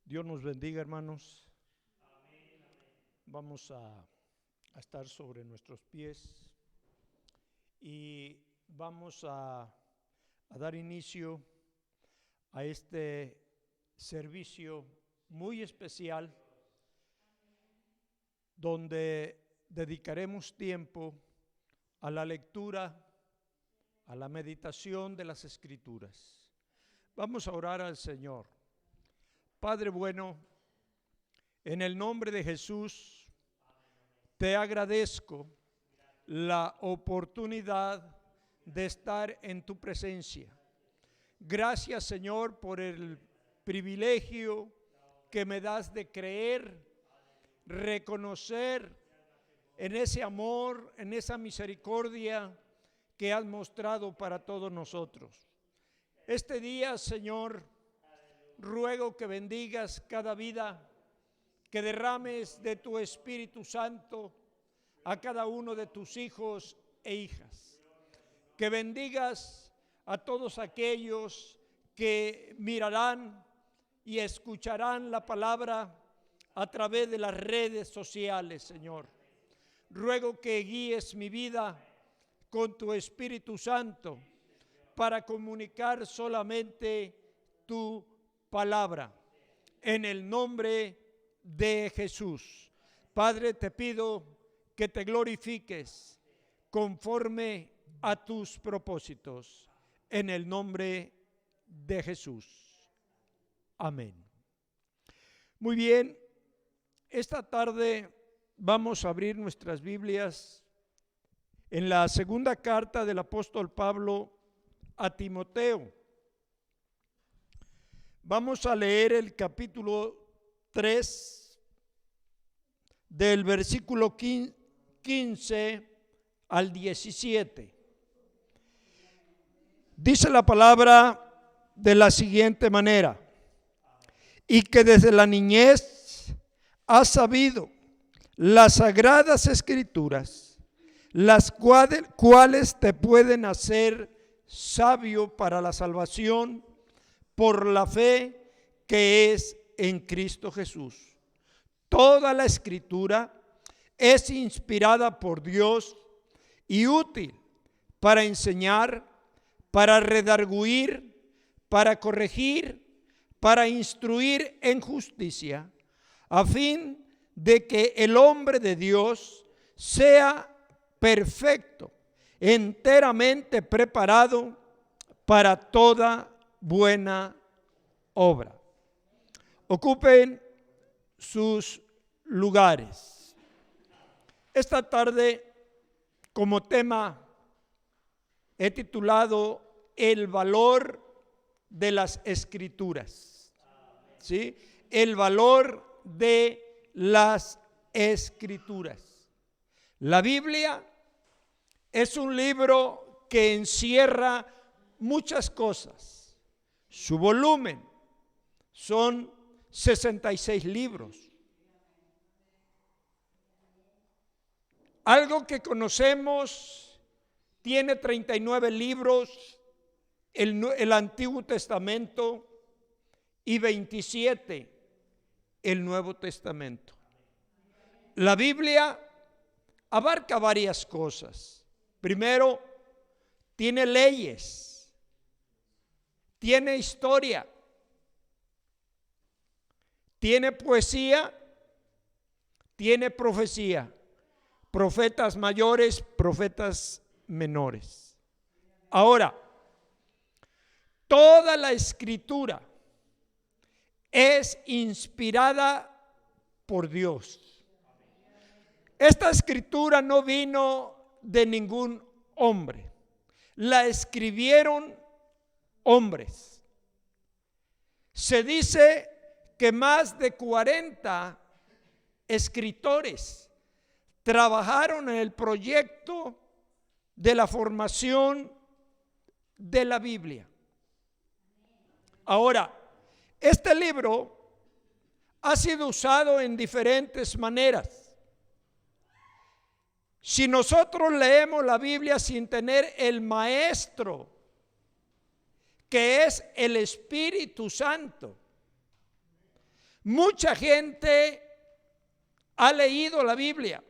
Dios nos bendiga, hermanos. Vamos a estar sobre nuestros pies y vamos a dar inicio a este servicio muy especial donde dedicaremos tiempo a la lectura, a la meditación de las Escrituras. Vamos a orar al Señor. Padre bueno, en el nombre de Jesús, te agradezco la oportunidad de estar en tu presencia. Gracias, Señor, por el privilegio que me das de creer, reconocer en ese amor, en esa misericordia que has mostrado para todos nosotros. Este día, Señor, ruego que bendigas cada vida, que derrames de tu Espíritu Santo a cada uno de tus hijos e hijas. Que bendigas a todos aquellos que mirarán y escucharán la palabra a través de las redes sociales, Señor. Ruego que guíes mi vida con tu Espíritu Santo para comunicar solamente tu palabra, en el nombre de Jesús. Padre, te pido que te glorifiques conforme a tus propósitos, en el nombre de Jesús. Amén. Muy bien, esta tarde vamos a abrir nuestras Biblias en la segunda carta del apóstol Pablo a Timoteo. Vamos a leer el capítulo 3 del versículo 15 al 17. Dice la palabra de la siguiente manera: y que desde la niñez has sabido las sagradas escrituras, las cuales te pueden hacer sabio para la salvación por la fe que es en Cristo Jesús. Toda la escritura es inspirada por Dios y útil para enseñar, para redarguir, para corregir, para instruir en justicia, a fin de que el hombre de Dios sea perfecto, enteramente preparado para toda buena obra. Ocupen sus lugares. Esta tarde, como tema, he titulado El valor de las Escrituras. ¿Sí? El valor de las Escrituras. La Biblia es un libro que encierra muchas cosas. Su volumen son 66 libros. Algo que conocemos, tiene 39 libros el Antiguo Testamento y 27 el Nuevo Testamento. La Biblia abarca varias cosas. Primero, tiene leyes. Tiene historia, tiene poesía, tiene profecía, profetas mayores, profetas menores. Ahora, toda la escritura es inspirada por Dios. Esta escritura no vino de ningún hombre, la escribieron hombres. Se dice que más de 40 escritores trabajaron en el proyecto de la formación de la Biblia. Ahora, este libro ha sido usado en diferentes maneras. Si nosotros leemos la Biblia sin tener el maestro, que es el Espíritu Santo, Mucha gente ha leído la Biblia,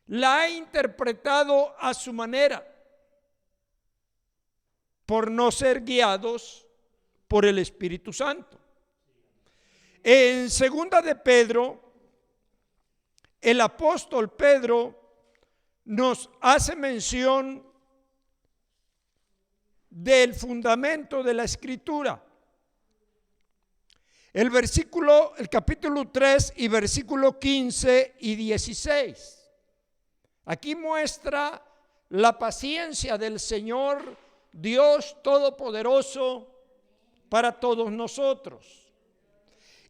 la ha interpretado a su manera, por no ser guiados por el Espíritu Santo. En segunda de Pedro, el apóstol Pedro nos hace mención del fundamento de la Escritura. El capítulo 3 y versículo 15 y 16. Aquí muestra la paciencia del Señor Dios Todopoderoso para todos nosotros.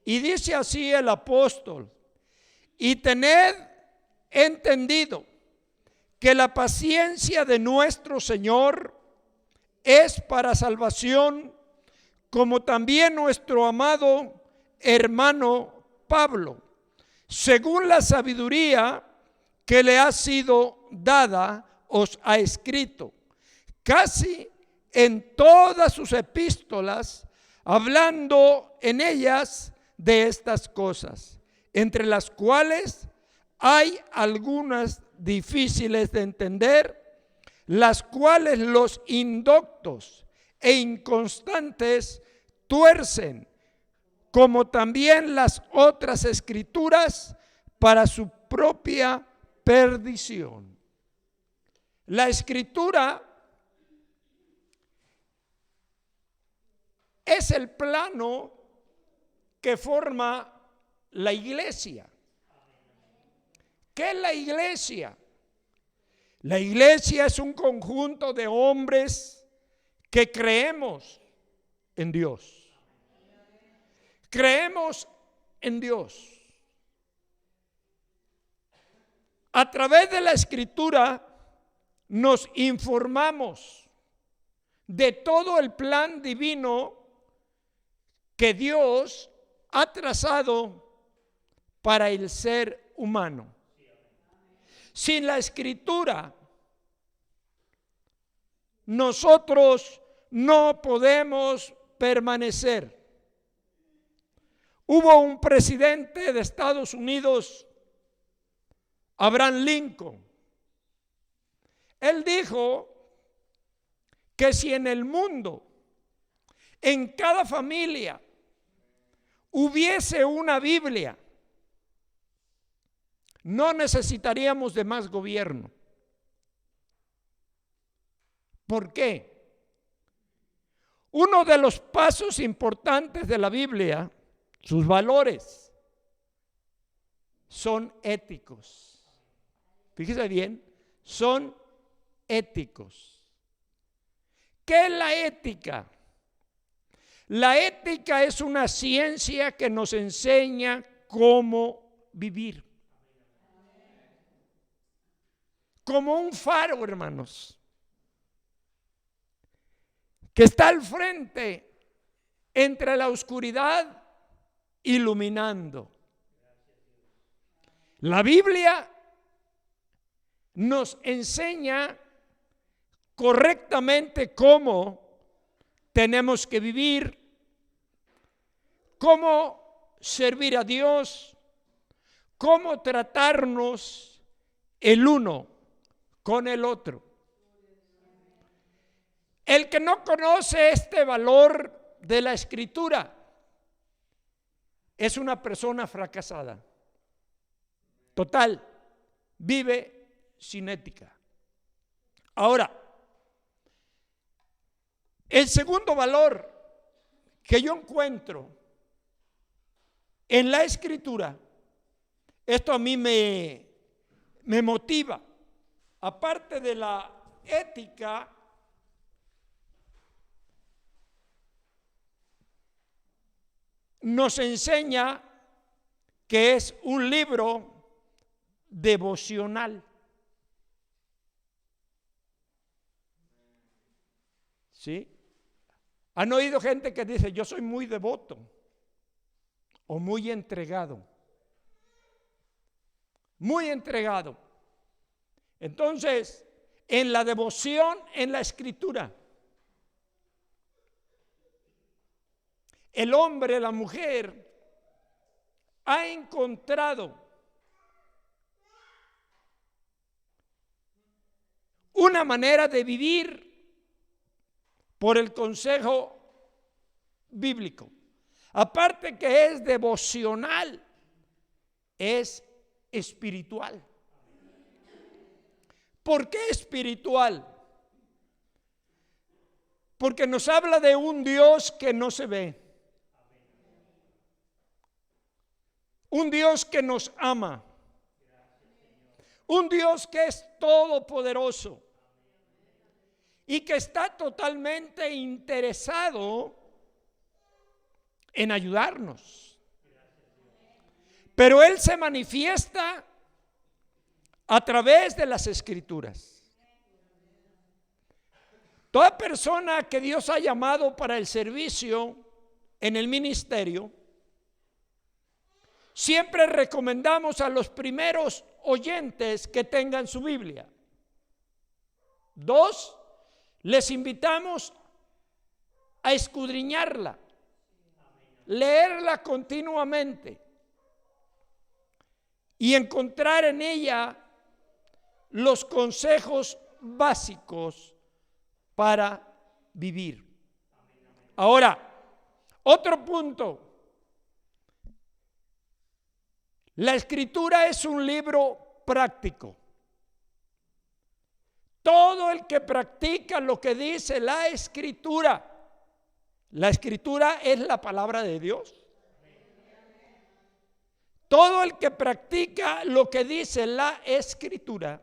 Y dice así el apóstol: y tened entendido que la paciencia de nuestro Señor es para salvación, como también nuestro amado hermano Pablo, según la sabiduría que le ha sido dada, os ha escrito, casi en todas sus epístolas, hablando en ellas de estas cosas, entre las cuales hay algunas difíciles de entender, las cuales los indoctos e inconstantes tuercen, como también las otras escrituras, para su propia perdición. La Escritura es el plano que forma la iglesia. ¿Qué es la iglesia? La iglesia es un conjunto de hombres que creemos en Dios. Creemos en Dios. A través de la Escritura nos informamos de todo el plan divino que Dios ha trazado para el ser humano. Sin la Escritura, nosotros no podemos permanecer. Hubo un presidente de Estados Unidos, Abraham Lincoln. Él dijo que si en el mundo, en cada familia, hubiese una Biblia, no necesitaríamos de más gobierno. ¿Por qué? Uno de los pasos importantes de la Biblia, sus valores, son éticos. Fíjese bien, son éticos. ¿Qué es la ética? La ética es una ciencia que nos enseña cómo vivir. Como un faro, hermanos, que está al frente entre la oscuridad iluminando. La Biblia nos enseña correctamente cómo tenemos que vivir, cómo servir a Dios, cómo tratarnos el uno con el otro. El que no conoce este valor de la Escritura es una persona fracasada. Total, vive sin ética. Ahora, el segundo valor que yo encuentro en la Escritura, esto a mí me motiva, aparte de la ética, nos enseña que es un libro devocional. ¿Sí? ¿Han oído gente que dice, yo soy muy devoto o muy entregado? Muy entregado. Entonces, en la devoción, en la Escritura, el hombre, la mujer, ha encontrado una manera de vivir por el consejo bíblico. Aparte que es devocional, es espiritual. ¿Por qué espiritual? Porque nos habla de un Dios que no se ve. Un Dios que nos ama. Un Dios que es todopoderoso y que está totalmente interesado en ayudarnos. Pero Él se manifiesta a través de las Escrituras. Toda persona que Dios ha llamado para el servicio en el ministerio, siempre recomendamos a los primeros oyentes que tengan su Biblia. 2, les invitamos a escudriñarla, leerla continuamente y encontrar en ella los consejos básicos para vivir. Ahora, otro punto. La Escritura es un libro práctico. Todo el que practica lo que dice la Escritura es la palabra de Dios. Todo el que practica lo que dice la Escritura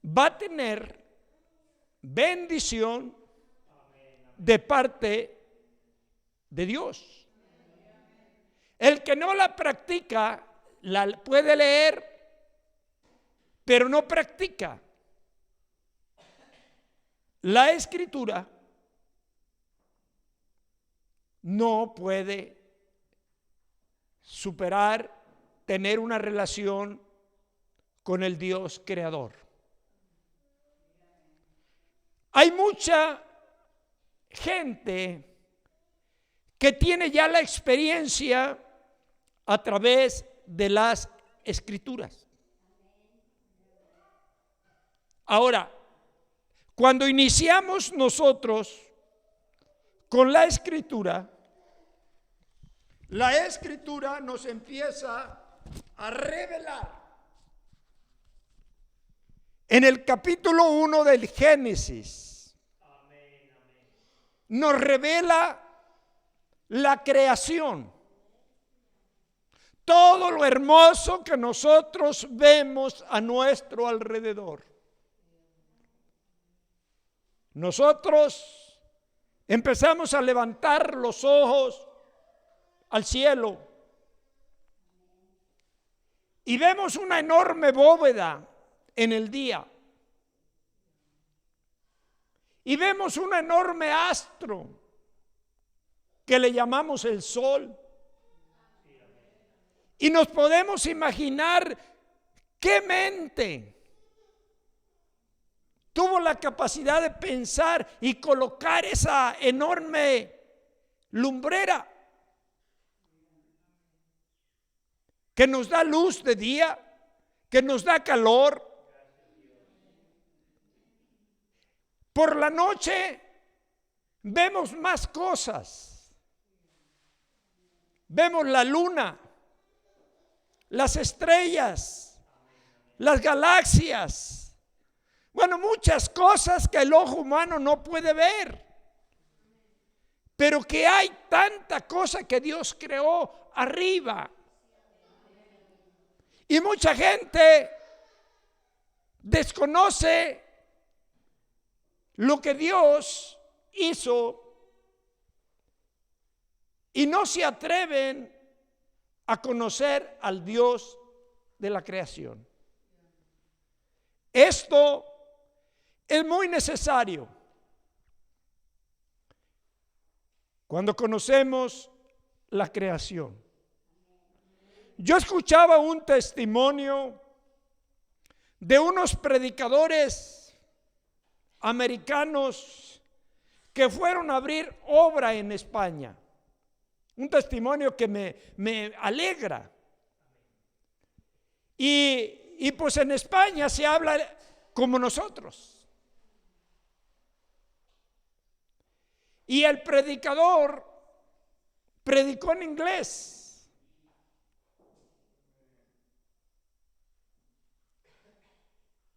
va a tener bendición de parte de Dios. El que no la practica, la puede leer, pero no practica la Escritura, no puede superar, tener una relación con el Dios creador. Hay mucha gente que tiene ya la experiencia a través de las Escrituras. Ahora, cuando iniciamos nosotros con la Escritura nos empieza a revelar. En el capítulo 1 del Génesis, nos revela la creación. Todo lo hermoso que nosotros vemos a nuestro alrededor. Nosotros empezamos a levantar los ojos al cielo y vemos una enorme bóveda en el día. Y vemos un enorme astro que le llamamos el sol. Y nos podemos imaginar qué mente tuvo la capacidad de pensar y colocar esa enorme lumbrera que nos da luz de día, que nos da calor. Por la noche vemos más cosas. Vemos la luna, las estrellas, las galaxias. Bueno, muchas cosas que el ojo humano no puede ver. Pero que hay tanta cosa que Dios creó arriba. Y mucha gente desconoce lo que Dios hizo y no se atreven a conocer al Dios de la creación. Esto es muy necesario cuando conocemos la creación. Yo escuchaba un testimonio de unos predicadores americanos que fueron a abrir obra en España. Un testimonio que me alegra. Y pues en España se habla como nosotros. Y el predicador predicó en inglés.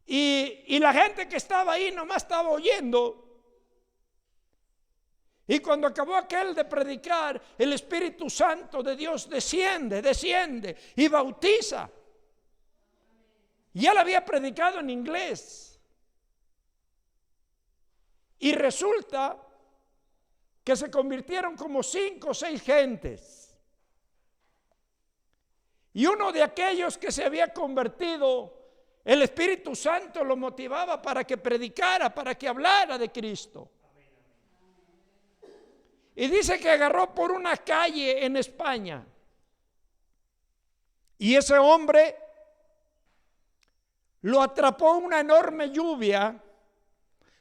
Y la gente que estaba ahí nomás estaba oyendo. Y cuando acabó aquel de predicar, el Espíritu Santo de Dios desciende y bautiza. Y él había predicado en inglés. Y resulta que se convirtieron como 5 o 6 gentes. Y uno de aquellos que se había convertido, el Espíritu Santo lo motivaba para que predicara, para que hablara de Cristo. Y dice que agarró por una calle en España. Y ese hombre lo atrapó una enorme lluvia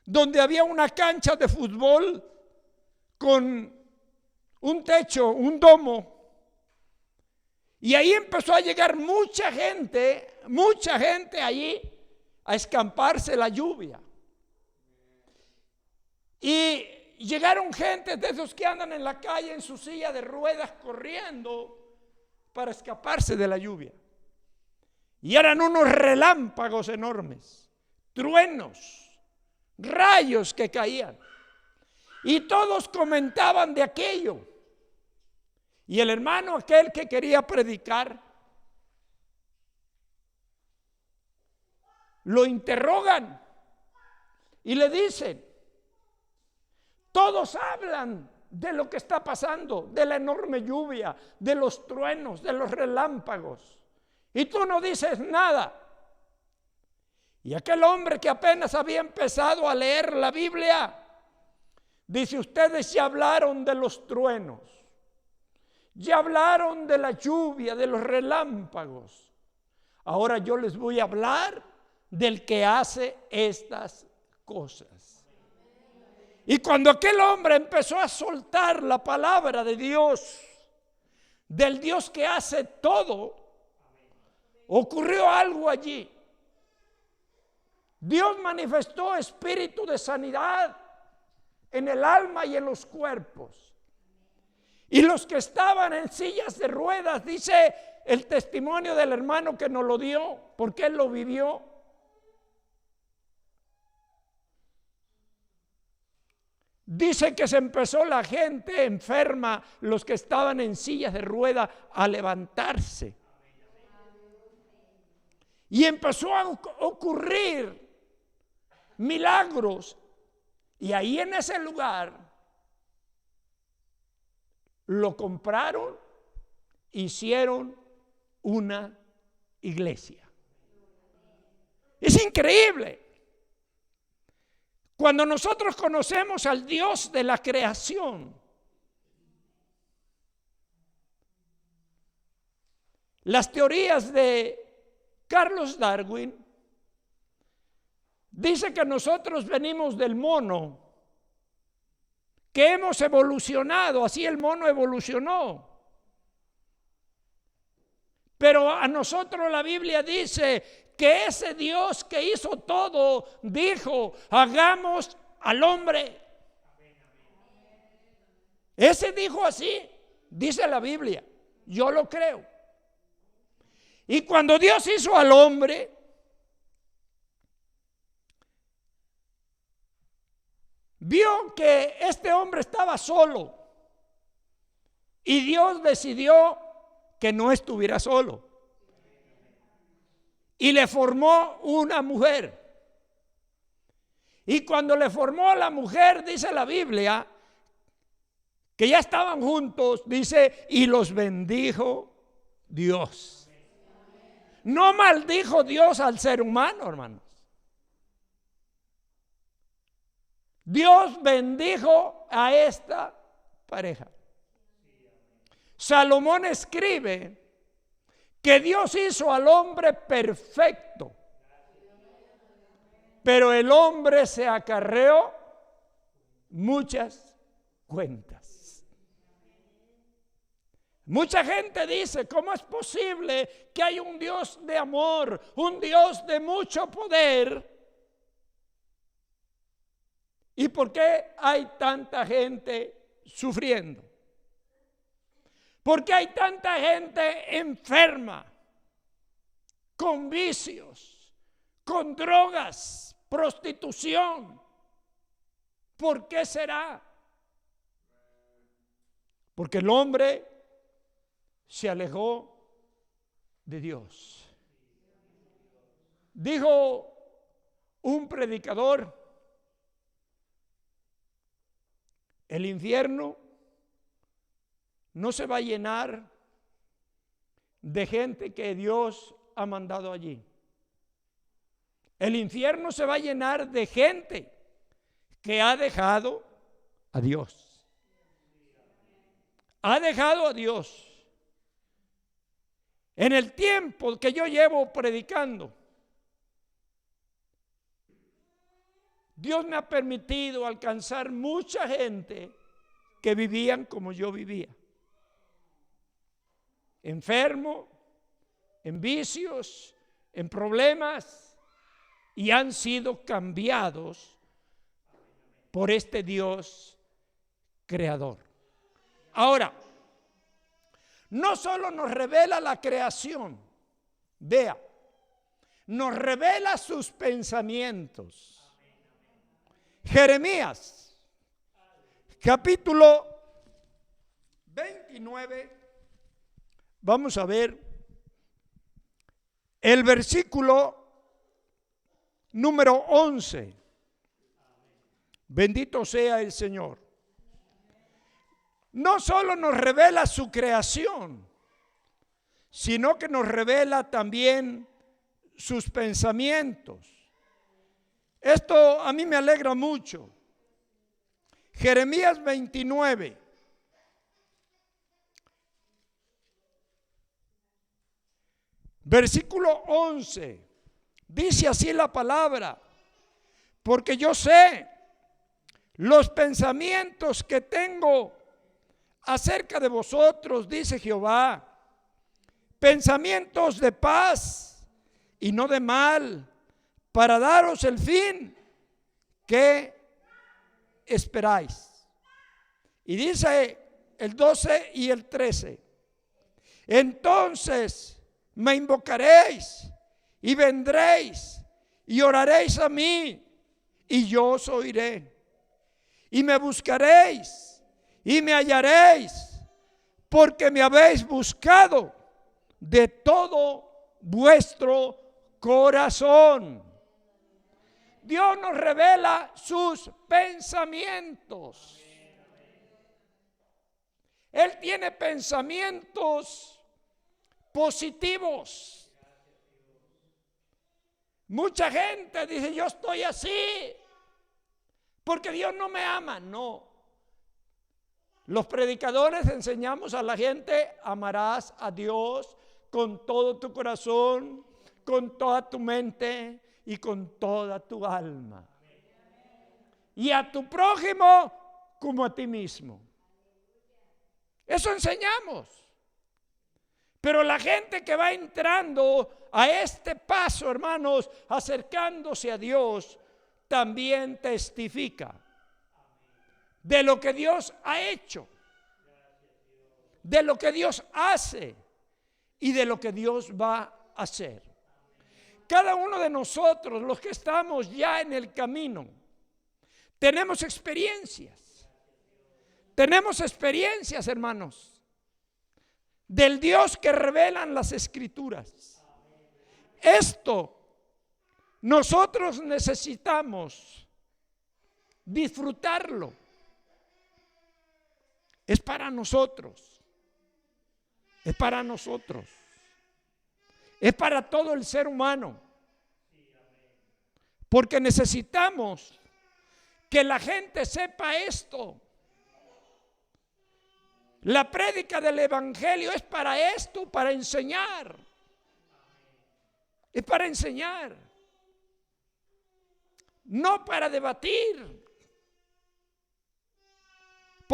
donde había una cancha de fútbol con un techo, un domo. Y ahí empezó a llegar mucha gente allí a escamparse la lluvia. Y llegaron gente de esos que andan en la calle en su silla de ruedas corriendo para escaparse de la lluvia. Y eran unos relámpagos enormes, truenos, rayos que caían. Y todos comentaban de aquello. Y el hermano aquel que quería predicar, lo interrogan y le dicen: todos hablan de lo que está pasando, de la enorme lluvia, de los truenos, de los relámpagos. Y tú no dices nada. Y aquel hombre que apenas había empezado a leer la Biblia, dice: ustedes ya hablaron de los truenos, ya hablaron de la lluvia, de los relámpagos. Ahora yo les voy a hablar del que hace estas cosas. Y cuando aquel hombre empezó a soltar la palabra de Dios, del Dios que hace todo, ocurrió algo allí. Dios manifestó espíritu de sanidad en el alma y en los cuerpos. Y los que estaban en sillas de ruedas, dice el testimonio del hermano que nos lo dio, porque él lo vivió. Dice que se empezó la gente enferma, los que estaban en sillas de ruedas, a levantarse. Y empezó a ocurrir milagros. Y ahí en ese lugar lo compraron, hicieron una iglesia. Es increíble. Cuando nosotros conocemos al Dios de la creación, las teorías de Carlos Darwin dice que nosotros venimos del mono, que hemos evolucionado, así el mono evolucionó. Pero a nosotros la Biblia dice que ese Dios que hizo todo, dijo: hagamos al hombre. Ese dijo así, dice la Biblia, yo lo creo. Y cuando Dios hizo al hombre, vio que este hombre estaba solo. Y Dios decidió que no estuviera solo. Y le formó una mujer. Y cuando le formó a la mujer, dice la Biblia, que ya estaban juntos, dice, y los bendijo Dios. No maldijo Dios al ser humano, hermanos. Dios bendijo a esta pareja. Salomón escribe que Dios hizo al hombre perfecto, pero el hombre se acarreó muchas cuentas. Mucha gente dice, ¿cómo es posible que hay un Dios de amor, un Dios de mucho poder? ¿Y por qué hay tanta gente sufriendo? ¿Por qué hay tanta gente enferma, con vicios, con drogas, prostitución? ¿Por qué será? Porque el hombre se alejó de Dios. Dijo un predicador: el infierno no se va a llenar de gente que Dios ha mandado allí. El infierno se va a llenar de gente que ha dejado a Dios. Ha dejado a Dios. En el tiempo que yo llevo predicando, Dios me ha permitido alcanzar mucha gente que vivían como yo vivía. Enfermo, en vicios, en problemas, y han sido cambiados por este Dios creador. Ahora, no solo nos revela la creación, vea, nos revela sus pensamientos. Jeremías, capítulo 29, vamos a ver el versículo número 11. Bendito sea el Señor. No solo nos revela su creación, sino que nos revela también sus pensamientos. Esto a mí me alegra mucho. Jeremías 29. Versículo 11. Dice así la palabra: porque yo sé los pensamientos que tengo acerca de vosotros, dice Jehová, pensamientos de paz y no de mal, para daros el fin que esperáis. Y dice el 12 y el 13: entonces me invocaréis y vendréis y oraréis a mí y yo os oiré. Y me buscaréis y me hallaréis, porque me habéis buscado de todo vuestro corazón. Dios nos revela sus pensamientos. Él tiene pensamientos positivos. Mucha gente dice: yo estoy así porque Dios no me ama. No. Los predicadores enseñamos a la gente: amarás a Dios con todo tu corazón, con toda tu mente y con toda tu alma. Y a tu prójimo como a ti mismo. Eso enseñamos. Pero la gente que va entrando a este paso, hermanos, acercándose a Dios, también testifica de lo que Dios ha hecho, de lo que Dios hace y de lo que Dios va a hacer. Cada uno de nosotros, los que estamos ya en el camino, tenemos experiencias. Tenemos experiencias, hermanos, del Dios que revelan las Escrituras. Esto nosotros necesitamos disfrutarlo. Es para nosotros. Es para nosotros. Es para todo el ser humano. Porque necesitamos que la gente sepa esto. La prédica del evangelio es para esto, para enseñar. Es para enseñar. No para debatir.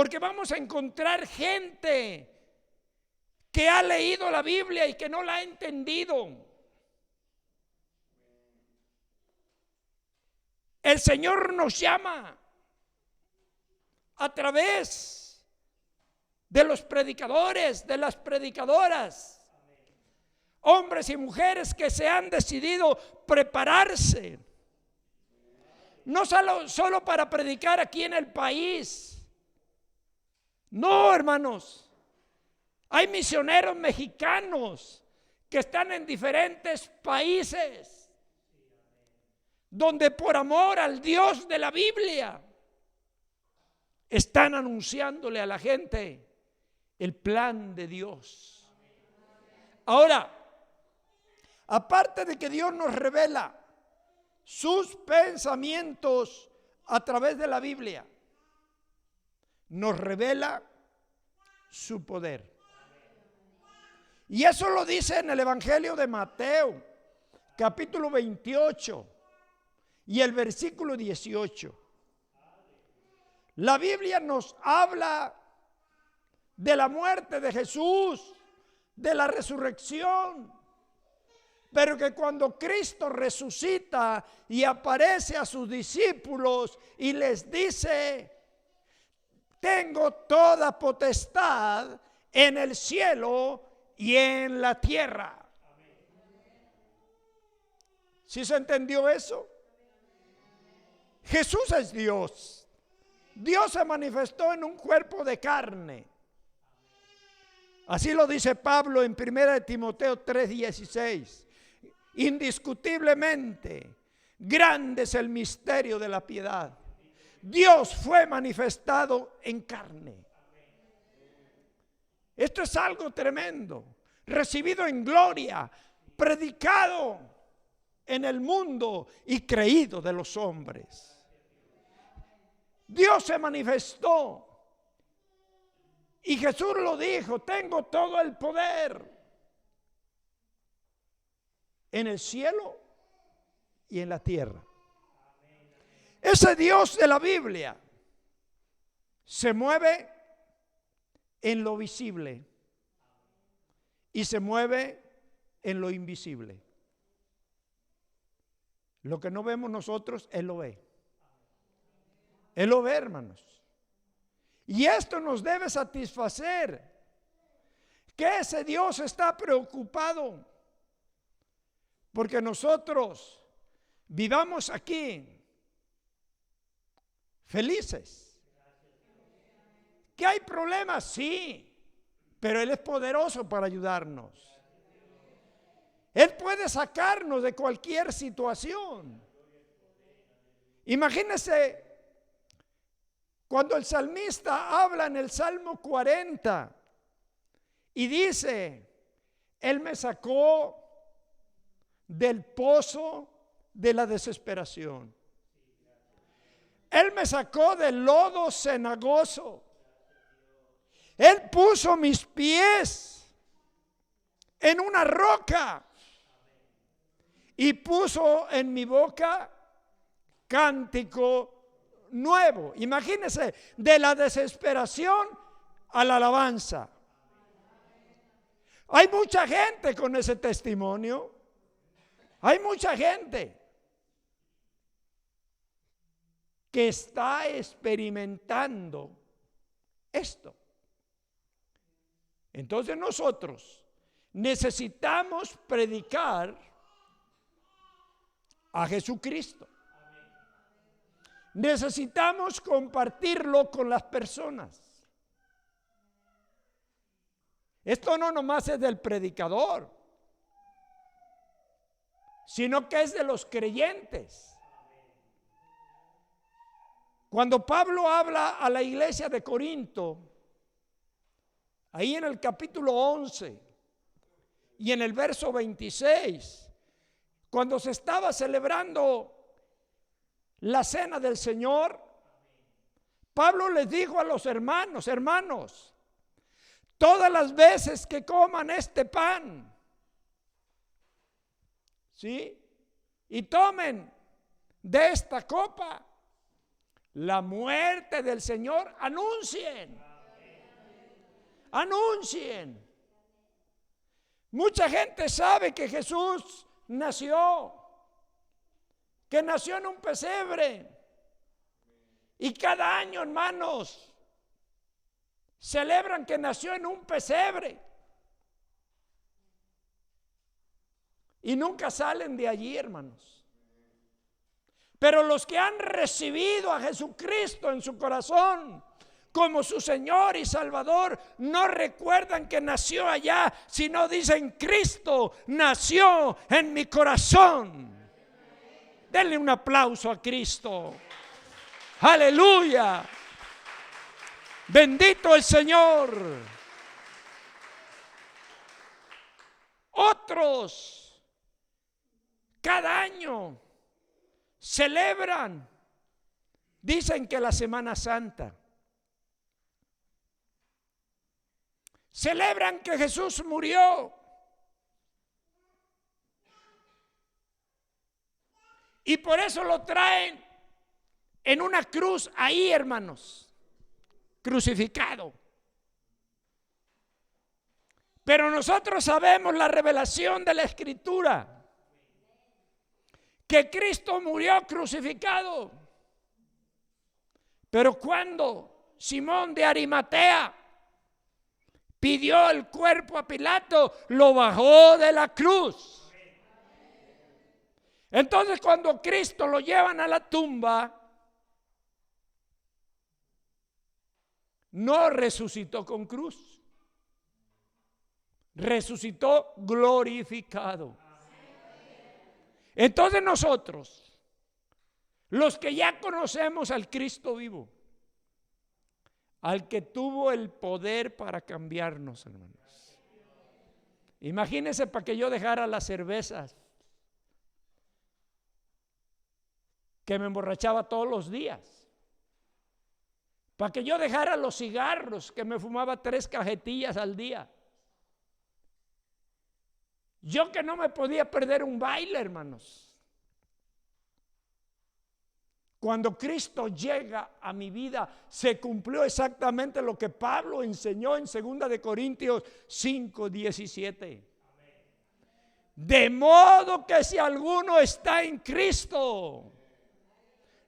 Porque vamos a encontrar gente que ha leído la Biblia y que no la ha entendido. El Señor nos llama a través de los predicadores, de las predicadoras, hombres y mujeres que se han decidido prepararse, no solo para predicar aquí en el país. No, hermanos, hay misioneros mexicanos que están en diferentes países, donde por amor al Dios de la Biblia están anunciándole a la gente el plan de Dios. Ahora, aparte de que Dios nos revela sus pensamientos a través de la Biblia, nos revela su poder. Y eso lo dice en el Evangelio de Mateo, capítulo 28 y el versículo 18. La Biblia nos habla de la muerte de Jesús, de la resurrección, pero que cuando Cristo resucita y aparece a sus discípulos y les dice: tengo toda potestad en el cielo y en la tierra. ¿Sí se entendió eso? Jesús es Dios. Dios se manifestó en un cuerpo de carne. Así lo dice Pablo en 1 Timoteo 3:16. Indiscutiblemente, grande es el misterio de la piedad. Dios fue manifestado en carne. Esto es algo tremendo, recibido en gloria, predicado en el mundo y creído de los hombres. Dios se manifestó y Jesús lo dijo: tengo todo el poder en el cielo y en la tierra. Ese Dios de la Biblia se mueve en lo visible y se mueve en lo invisible. Lo que no vemos nosotros, Él lo ve. Él lo ve, hermanos. Y esto nos debe satisfacer, que ese Dios está preocupado porque nosotros vivamos aquí felices. ¿Que hay problemas? Sí, pero Él es poderoso para ayudarnos. Él puede sacarnos de cualquier situación. Imagínense cuando el salmista habla en el Salmo 40 y dice: Él me sacó del pozo de la desesperación. Él me sacó del lodo cenagoso. Él puso mis pies en una roca y puso en mi boca cántico nuevo. Imagínense, de la desesperación a la alabanza. Hay mucha gente con ese testimonio. Hay mucha gente que está experimentando esto. Entonces nosotros necesitamos predicar a Jesucristo. Necesitamos compartirlo con las personas. Esto no nomás es del predicador, sino que es de los creyentes. Cuando Pablo habla a la iglesia de Corinto, ahí en el capítulo 11 y en el verso 26, cuando se estaba celebrando la cena del Señor, Pablo les dijo a los hermanos: hermanos, todas las veces que coman este pan, ¿sí?, y tomen de esta copa, la muerte del Señor, anuncien. Anuncien. Mucha gente sabe que Jesús nació, que nació en un pesebre. Y cada año, hermanos, celebran que nació en un pesebre. Y nunca salen de allí, hermanos. Pero los que han recibido a Jesucristo en su corazón como su Señor y Salvador, no recuerdan que nació allá, sino dicen: Cristo nació en mi corazón. Denle un aplauso a Cristo. Aleluya. Bendito el Señor. Otros cada año celebran, dicen que la Semana Santa. Celebran que Jesús murió. Y por eso lo traen en una cruz ahí, hermanos, crucificado. Pero nosotros sabemos la revelación de la Escritura, que Cristo murió crucificado. Pero cuando Simón de Arimatea pidió el cuerpo a Pilato, lo bajó de la cruz. Entonces, cuando Cristo lo llevan a la tumba, no resucitó con cruz, resucitó glorificado. Entonces nosotros, los que ya conocemos al Cristo vivo, al que tuvo el poder para cambiarnos, hermanos. Imagínense para que yo dejara las cervezas, que me emborrachaba todos los días, para que yo dejara los cigarros, que me fumaba 3 cajetillas al día. Yo que no me podía perder un baile, hermanos. Cuando Cristo llega a mi vida, se cumplió exactamente lo que Pablo enseñó en 2 de Corintios 5:17. De modo que si alguno está en Cristo,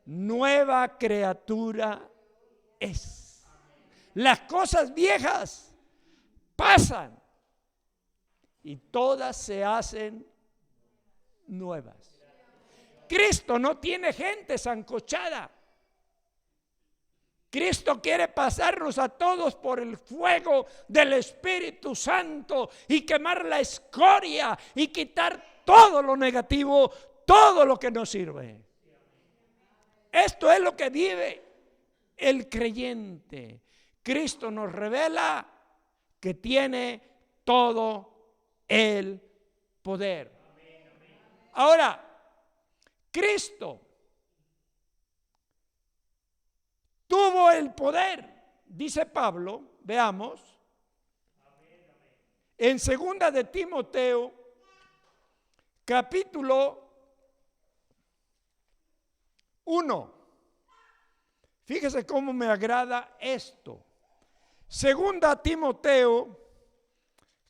nueva criatura es. Las cosas viejas pasan y todas se hacen nuevas. Cristo no tiene gente sancochada. Cristo quiere pasarnos a todos por el fuego del Espíritu Santo y quemar la escoria y quitar todo lo negativo, todo lo que no sirve. Esto es lo que vive el creyente. Cristo nos revela que tiene todo el poder. Ahora, Cristo tuvo el poder, dice Pablo, veamos, en 2 de Timoteo, capítulo 1. Fíjese cómo me agrada esto. 2 Timoteo,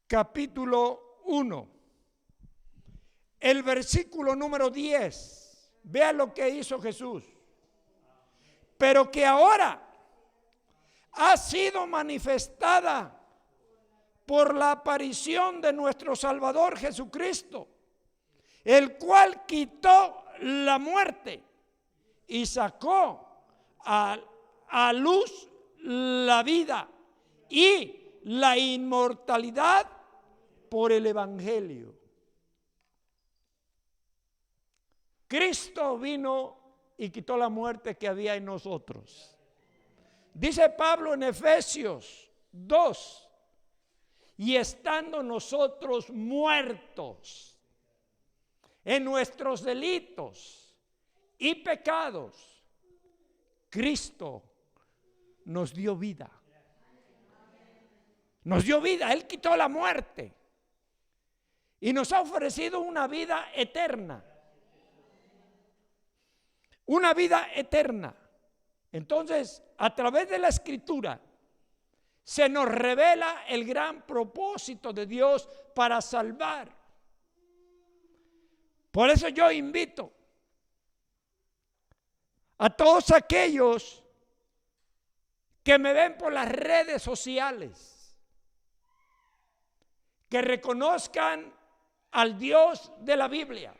capítulo 1, el versículo número 10. Vea lo que hizo Jesús. Pero que ahora ha sido manifestada por la aparición de nuestro Salvador Jesucristo, el cual quitó la muerte y sacó a luz la vida y la inmortalidad por el Evangelio. Cristo vino y quitó la muerte que había en nosotros. Dice Pablo en Efesios 2, y estando nosotros muertos en nuestros delitos y pecados, Cristo nos dio vida. Nos dio vida, Él quitó la muerte y nos ha ofrecido una vida eterna. Una vida eterna. Entonces, a través de la Escritura se nos revela el gran propósito de Dios para salvar. Por eso yo invito a todos aquellos que me ven por las redes sociales, que reconozcan al Dios de la Biblia,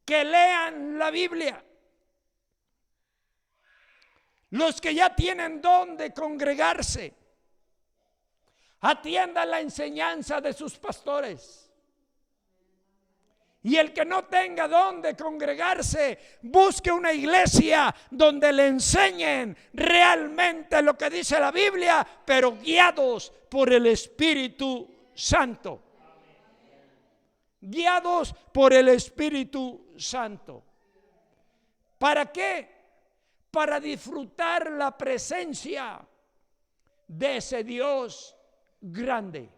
que lean la Biblia. Los que ya tienen don de congregarse, atiendan la enseñanza de sus pastores. Y el que no tenga don de congregarse, busque una iglesia donde le enseñen realmente lo que dice la Biblia, pero guiados por el Espíritu Santo. Guiados por el Espíritu Santo. ¿Para qué? Para disfrutar la presencia de ese Dios grande,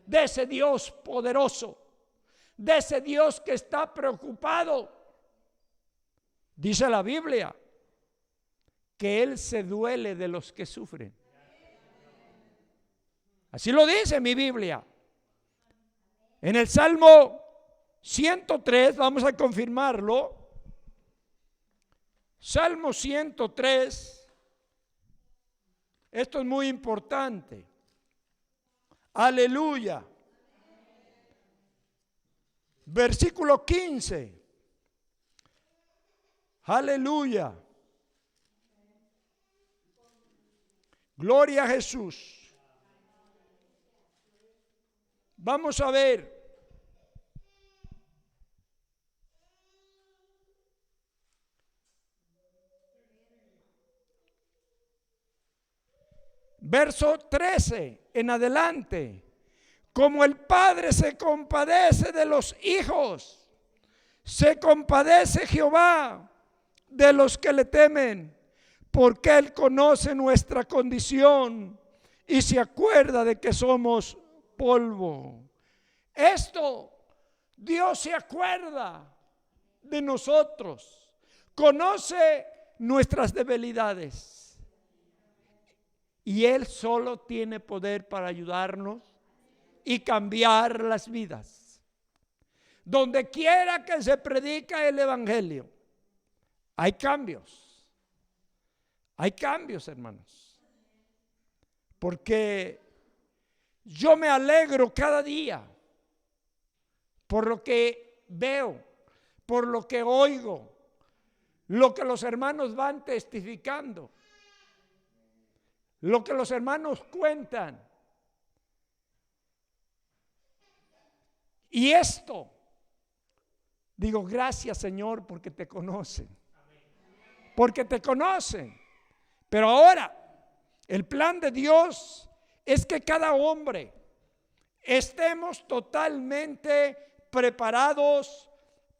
de ese Dios poderoso, de ese Dios que está preocupado. Dice la Biblia que Él se duele de los que sufren. Así lo dice mi Biblia. En el Salmo 103, vamos a confirmarlo. Salmo 103, esto es muy importante. Aleluya. Versículo 15. Aleluya. Gloria a Jesús. Vamos a ver. Verso 13 en adelante. Como el Padre se compadece de los hijos, se compadece Jehová de los que le temen, porque Él conoce nuestra condición y se acuerda de que somos polvo. Esto, Dios se acuerda de nosotros, conoce nuestras debilidades. Y Él solo tiene poder para ayudarnos y cambiar las vidas. Donde quiera que se predica el evangelio, hay cambios. Hay cambios, hermanos. Porque yo me alegro cada día por lo que veo, por lo que oigo, lo que los hermanos van testificando, lo que los hermanos cuentan. Y esto, digo, gracias Señor porque te conocen. Porque te conocen. Pero ahora, el plan de Dios es que cada hombre estemos totalmente preparados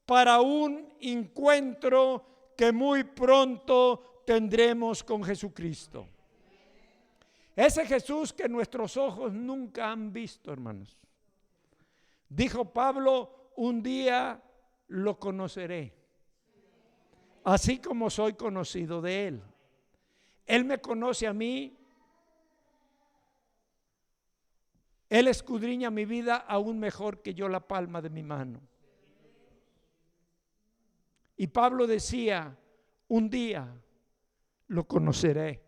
para un encuentro que muy pronto tendremos con Jesucristo. Ese Jesús que nuestros ojos nunca han visto, hermanos. Dijo Pablo, un día lo conoceré, así como soy conocido de Él. Él me conoce a mí. Él escudriña mi vida aún mejor que yo la palma de mi mano. Y Pablo decía, un día lo conoceré,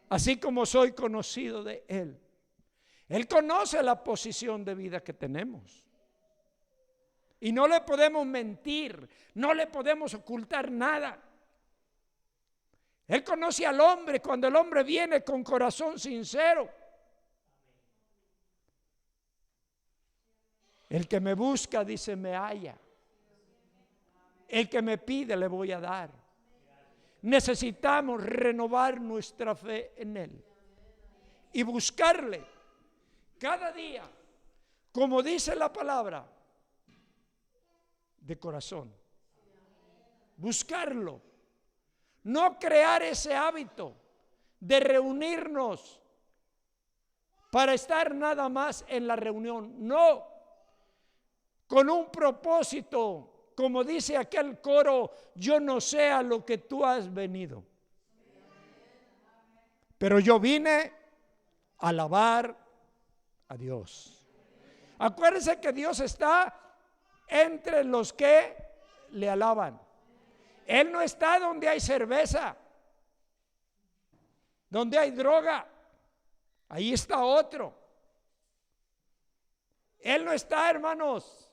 así como soy conocido de Él. Él conoce la posición de vida que tenemos. Y no le podemos mentir, no le podemos ocultar nada. Él conoce al hombre cuando el hombre viene con corazón sincero. El que me busca, dice, me halla. El que me pide, le voy a dar. Necesitamos renovar nuestra fe en Él y buscarle cada día, como dice la palabra, de corazón. Buscarlo. No crear ese hábito de reunirnos para estar nada más en la reunión. No, con un propósito como dice aquel coro, yo no sé a lo que tú has venido, pero yo vine a alabar a Dios. Acuérdense que Dios está entre los que le alaban. Él no está donde hay cerveza, donde hay droga. Ahí está otro. Él no está, hermanos,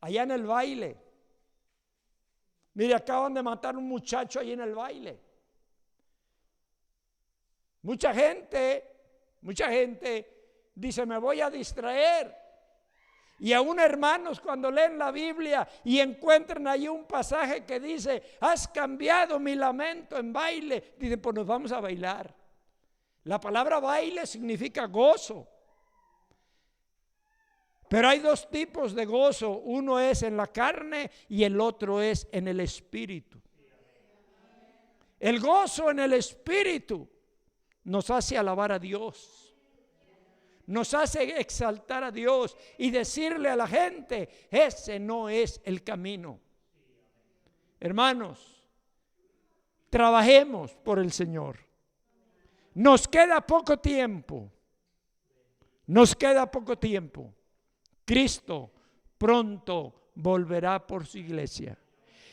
allá en el baile. Mire, acaban de matar un muchacho ahí en el baile. Mucha gente dice, me voy a distraer. Y aún hermanos, cuando leen la Biblia y encuentran ahí un pasaje que dice, has cambiado mi lamento en baile, dicen, pues nos vamos a bailar. La palabra baile significa gozo. Pero hay dos tipos de gozo, uno es en la carne y el otro es en el espíritu. El gozo en el espíritu nos hace alabar a Dios, nos hace exaltar a Dios y decirle a la gente, ese no es el camino. Hermanos, trabajemos por el Señor. Nos queda poco tiempo. Nos queda poco tiempo. Cristo pronto volverá por su iglesia.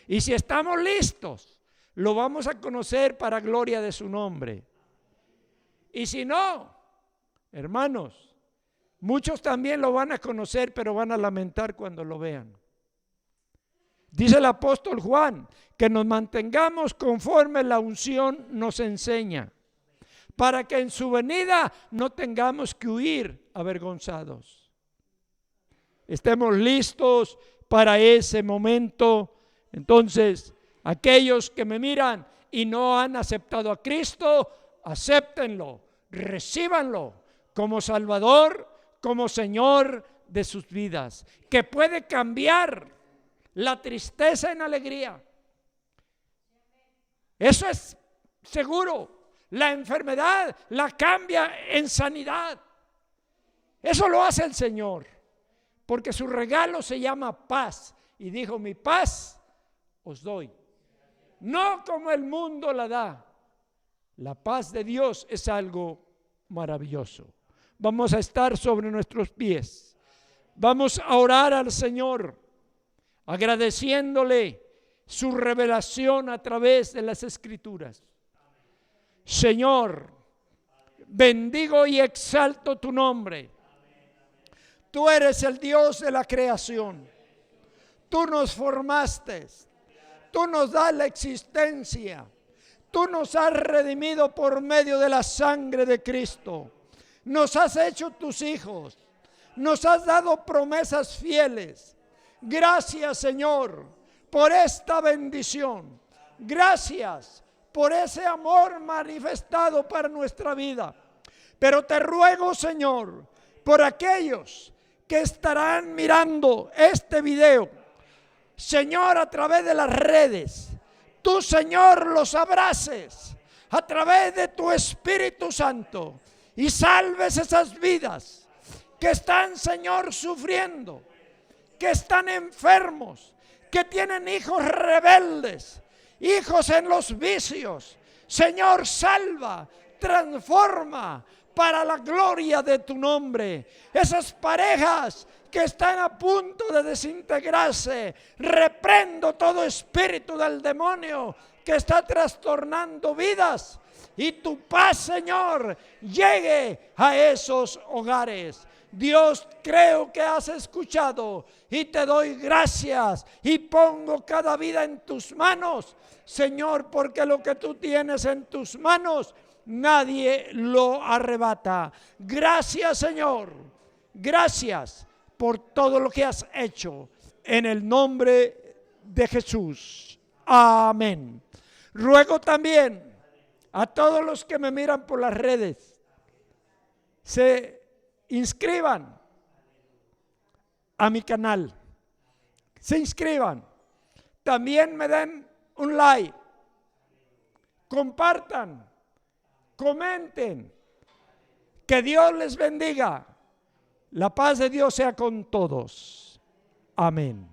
Y si estamos listos, lo vamos a conocer para gloria de su nombre. Y si no, hermanos, muchos también lo van a conocer, pero van a lamentar cuando lo vean. Dice el apóstol Juan que nos mantengamos conforme la unción nos enseña, para que en su venida no tengamos que huir avergonzados. Estemos listos para ese momento. Entonces, aquellos que me miran y no han aceptado a Cristo, acéptenlo, recíbanlo como Salvador, como Señor de sus vidas, que puede cambiar la tristeza en alegría. Eso es seguro. La enfermedad la cambia en sanidad. Eso lo hace el Señor, porque su regalo se llama paz. Y dijo, mi paz os doy, no como el mundo la da. La paz de Dios es algo maravilloso. Vamos a estar sobre nuestros pies. Vamos a orar al Señor, agradeciéndole su revelación a través de las Escrituras. Señor, bendigo y exalto tu nombre. Tú eres el Dios de la creación. Tú nos formaste. Tú nos das la existencia. Tú nos has redimido por medio de la sangre de Cristo. Nos has hecho tus hijos. Nos has dado promesas fieles. Gracias, Señor, por esta bendición. Gracias por ese amor manifestado para nuestra vida. Pero te ruego, Señor, por aquellos que estarán mirando este video, Señor, a través de las redes, tú, Señor, los abraces a través de tu Espíritu Santo y salves esas vidas que están, Señor, sufriendo, que están enfermos, que tienen hijos rebeldes, hijos en los vicios. Señor, salva, transforma para la gloria de tu nombre. Esas parejas que están a punto de desintegrarse, reprendo todo espíritu del demonio que está trastornando vidas, y tu paz, Señor, llegue a esos hogares. Dios, creo que has escuchado y te doy gracias y pongo cada vida en tus manos, Señor, porque lo que tú tienes en tus manos nadie lo arrebata. Gracias, Señor. Gracias por todo lo que has hecho en el nombre de Jesús. Amén. Ruego también a todos los que me miran por las redes, se inscriban a mi canal, se inscriban, también me den un like, compartan, comenten, que Dios les bendiga, la paz de Dios sea con todos, amén.